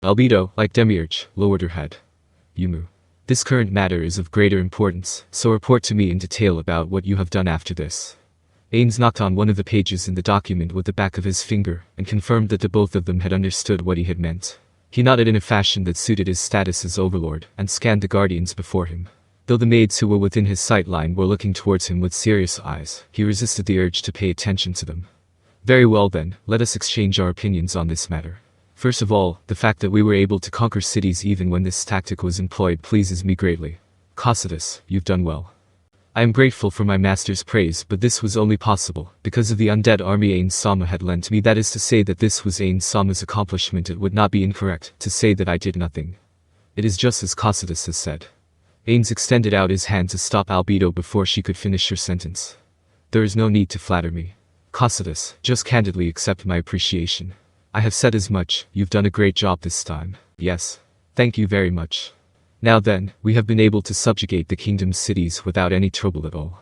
Albedo, like Demiurge, lowered her head. Yumu. This current matter is of greater importance, so report to me in detail about what you have done after this. Ainz knocked on one of the pages in the document with the back of his finger, and confirmed that the both of them had understood what he had meant. He nodded in a fashion that suited his status as Overlord, and scanned the guardians before him. Though the maids who were within his sight line were looking towards him with serious eyes, he resisted the urge to pay attention to them. Very well then, let us exchange our opinions on this matter. First of all, the fact that we were able to conquer cities even when this tactic was employed pleases me greatly. Cocytus, you've done well. I am grateful for my master's praise, but this was only possible because of the undead army Ainz Sama had lent me. That is to say that this was Ainz Sama's accomplishment. It would not be incorrect to say that I did nothing. It is just as Cocytus has said. Ainz extended out his hand to stop Albedo before she could finish her sentence. There is no need to flatter me. Cocytus, just candidly accept my appreciation. I have said as much. You've done a great job this time. Yes. Thank you very much. Now then, we have been able to subjugate the kingdom's cities without any trouble at all.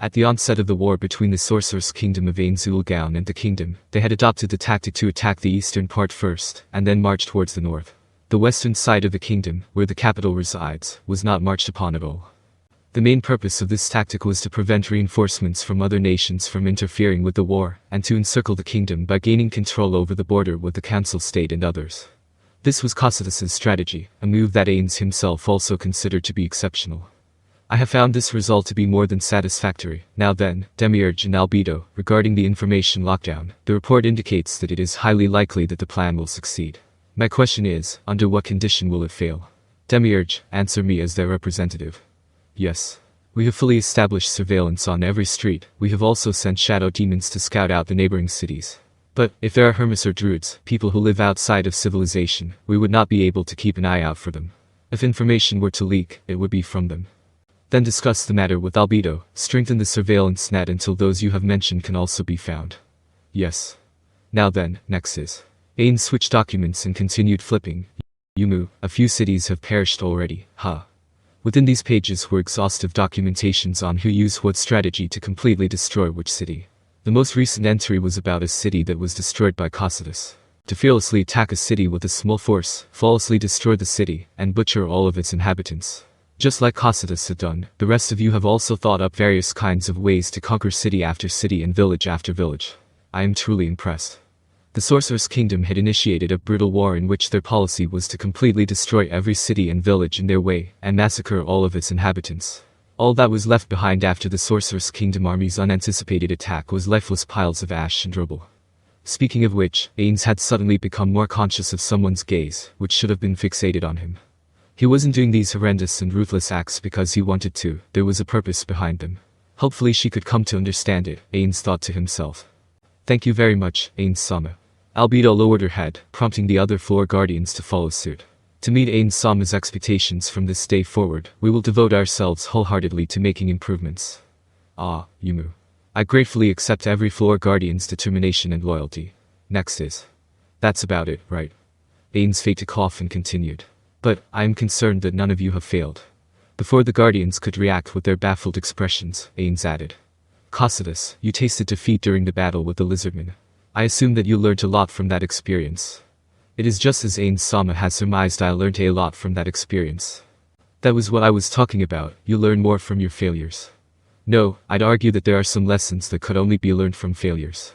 At the onset of the war between the sorceress kingdom of Ainz and the kingdom, they had adopted the tactic to attack the eastern part first, and then march towards the north. The western side of the kingdom, where the capital resides, was not marched upon at all. The main purpose of this tactic was to prevent reinforcements from other nations from interfering with the war, and to encircle the kingdom by gaining control over the border with the council state and others. This was Cocytus's strategy, a move that Ainz himself also considered to be exceptional. I have found this result to be more than satisfactory. Now then, Demiurge and Albedo, regarding the information lockdown, the report indicates that it is highly likely that the plan will succeed. My question is, under what condition will it fail? Demiurge, answer me as their representative. Yes. We have fully established surveillance on every street. We have also sent shadow demons to scout out the neighboring cities. But, if there are hermits or druids, people who live outside of civilization, we would not be able to keep an eye out for them. If information were to leak, it would be from them. Then discuss the matter with Albedo, strengthen the surveillance net until those you have mentioned can also be found. Yes. Now then, next is. Ainz switched documents and continued flipping. Yumu, a few cities have perished already, huh? Within these pages were exhaustive documentations on who used what strategy to completely destroy which city. The most recent entry was about a city that was destroyed by Cocytus. To fearlessly attack a city with a small force, flawlessly destroy the city, and butcher all of its inhabitants. Just like Cocytus had done, the rest of you have also thought up various kinds of ways to conquer city after city and village after village. I am truly impressed. The Sorcerer's Kingdom had initiated a brutal war in which their policy was to completely destroy every city and village in their way, and massacre all of its inhabitants. All that was left behind after the Sorcerer's Kingdom army's unanticipated attack was lifeless piles of ash and rubble. Speaking of which, Ainz had suddenly become more conscious of someone's gaze, which should have been fixated on him. He wasn't doing these horrendous and ruthless acts because he wanted to, there was a purpose behind them. Hopefully she could come to understand it, Ainz thought to himself. Thank you very much, Ainz-sama. Albedo lowered her head, prompting the other floor guardians to follow suit. To meet Ainz-sama's expectations from this day forward, we will devote ourselves wholeheartedly to making improvements. Ah, Yumu. I gratefully accept every floor guardian's determination and loyalty. Next is. That's about it, right? Ainz faked a cough and continued. But, I am concerned that none of you have failed. Before the guardians could react with their baffled expressions, Ainz added. Cocytus, you tasted defeat during the battle with the lizardmen. I assume that you learned a lot from that experience. It is just as Ainz-sama has surmised. I learned a lot from that experience. That was what I was talking about. You learn more from your failures. No, I'd argue that there are some lessons that could only be learned from failures.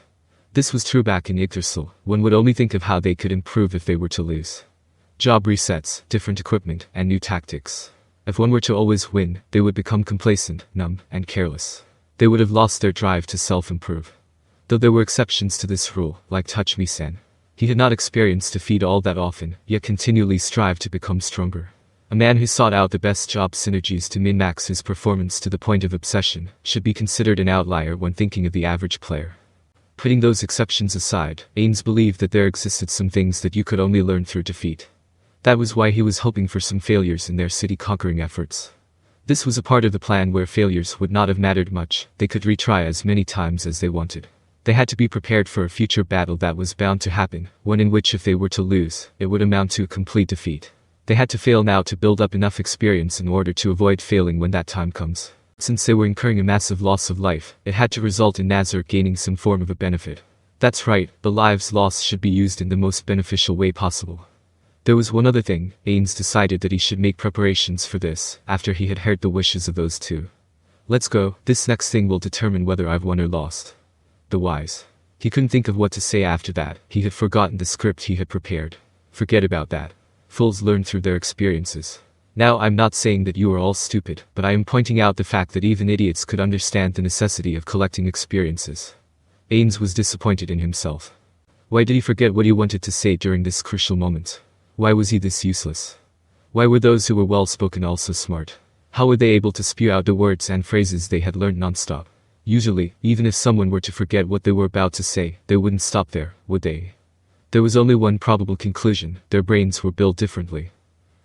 This was true back in Yggdrasil. One would only think of how they could improve if they were to lose. Job resets, different equipment, and new tactics. If one were to always win, they would become complacent, numb, and careless. They would have lost their drive to self-improve. Though there were exceptions to this rule, like Touch Me-sen. He had not experienced defeat all that often, yet continually strived to become stronger. A man who sought out the best job synergies to min-max his performance to the point of obsession should be considered an outlier when thinking of the average player. Putting those exceptions aside, Ainz believed that there existed some things that you could only learn through defeat. That was why he was hoping for some failures in their city-conquering efforts. This was a part of the plan where failures would not have mattered much. They could retry as many times as they wanted. They had to be prepared for a future battle that was bound to happen, one in which if they were to lose, it would amount to a complete defeat. They had to fail now to build up enough experience in order to avoid failing when that time comes. Since they were incurring a massive loss of life, it had to result in Nazarick gaining some form of a benefit. That's right, the lives lost should be used in the most beneficial way possible. There was one other thing. Ainz decided that he should make preparations for this, after he had heard the wishes of those two. Let's go, this next thing will determine whether I've won or lost. The wise. He couldn't think of what to say after that. He had forgotten the script he had prepared. Forget about that. Fools learn through their experiences. Now I'm not saying that you are all stupid, but I am pointing out the fact that even idiots could understand the necessity of collecting experiences. Ainz was disappointed in himself. Why did he forget what he wanted to say during this crucial moment? Why was he this useless? Why were those who were well-spoken also smart? How were they able to spew out the words and phrases they had learned non-stop? Usually, even if someone were to forget what they were about to say, they wouldn't stop there, would they? There was only one probable conclusion: their brains were built differently.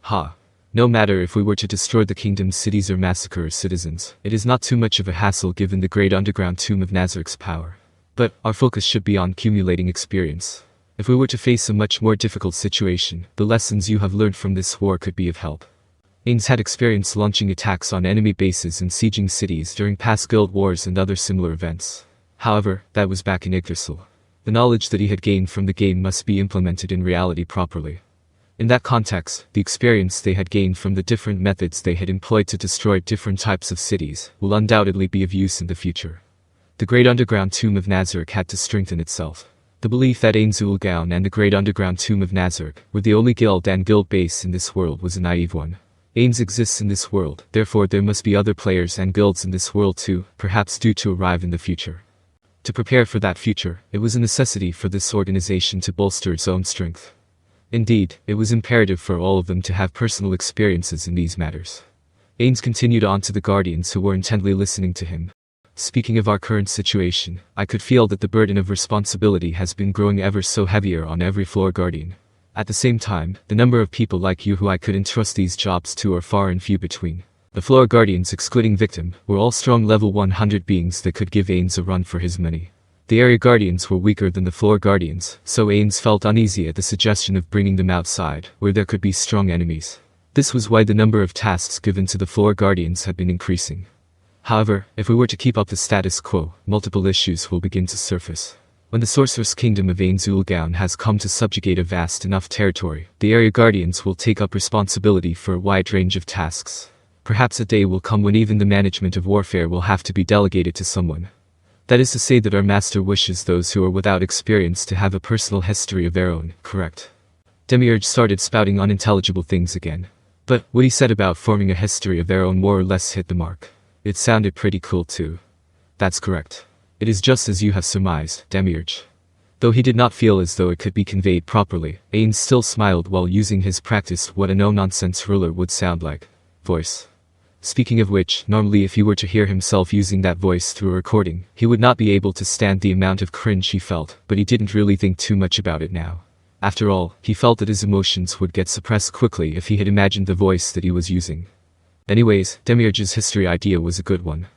Ha! No matter if we were to destroy the kingdom's cities or massacre its citizens, it is not too much of a hassle given the great underground tomb of Nazarick's power. But our focus should be on accumulating experience. If we were to face a much more difficult situation, the lessons you have learned from this war could be of help. Ainz had experience launching attacks on enemy bases and sieging cities during past guild wars and other similar events. However, that was back in Yggdrasil. The knowledge that he had gained from the game must be implemented in reality properly. In that context, the experience they had gained from the different methods they had employed to destroy different types of cities will undoubtedly be of use in the future. The great underground tomb of Nazarick had to strengthen itself. The belief that Ainz and the great underground tomb of Nazarick were the only guild and guild base in this world was a naive one. Ainz exists in this world, therefore there must be other players and guilds in this world too, perhaps due to arrive in the future. To prepare for that future, it was a necessity for this organization to bolster its own strength. Indeed, it was imperative for all of them to have personal experiences in these matters. Ainz continued on to the Guardians who were intently listening to him. Speaking of our current situation, I could feel that the burden of responsibility has been growing ever so heavier on every floor guardian. At the same time, the number of people like you who I could entrust these jobs to are far and few between. The floor guardians, excluding Victim, were all strong level 100 beings that could give Ainz a run for his money. The area guardians were weaker than the floor guardians, so Ainz felt uneasy at the suggestion of bringing them outside, where there could be strong enemies. This was why the number of tasks given to the floor guardians had been increasing. However, if we were to keep up the status quo, multiple issues will begin to surface. When the sorceress kingdom of Ainz has come to subjugate a vast enough territory, the area guardians will take up responsibility for a wide range of tasks. Perhaps a day will come when even the management of warfare will have to be delegated to someone. That is to say that our master wishes those who are without experience to have a personal history of their own, correct? Demiurge started spouting unintelligible things again. But what he said about forming a history of their own more or less hit the mark. It sounded pretty cool too. That's correct. It is just as you have surmised, Demiurge. Though he did not feel as though it could be conveyed properly, Ainz still smiled while using his practiced what a no-nonsense ruler would sound like. Voice. Speaking of which, normally if he were to hear himself using that voice through a recording, he would not be able to stand the amount of cringe he felt, but he didn't really think too much about it now. After all, he felt that his emotions would get suppressed quickly if he had imagined the voice that he was using. Anyways, Demiurge's history idea was a good one.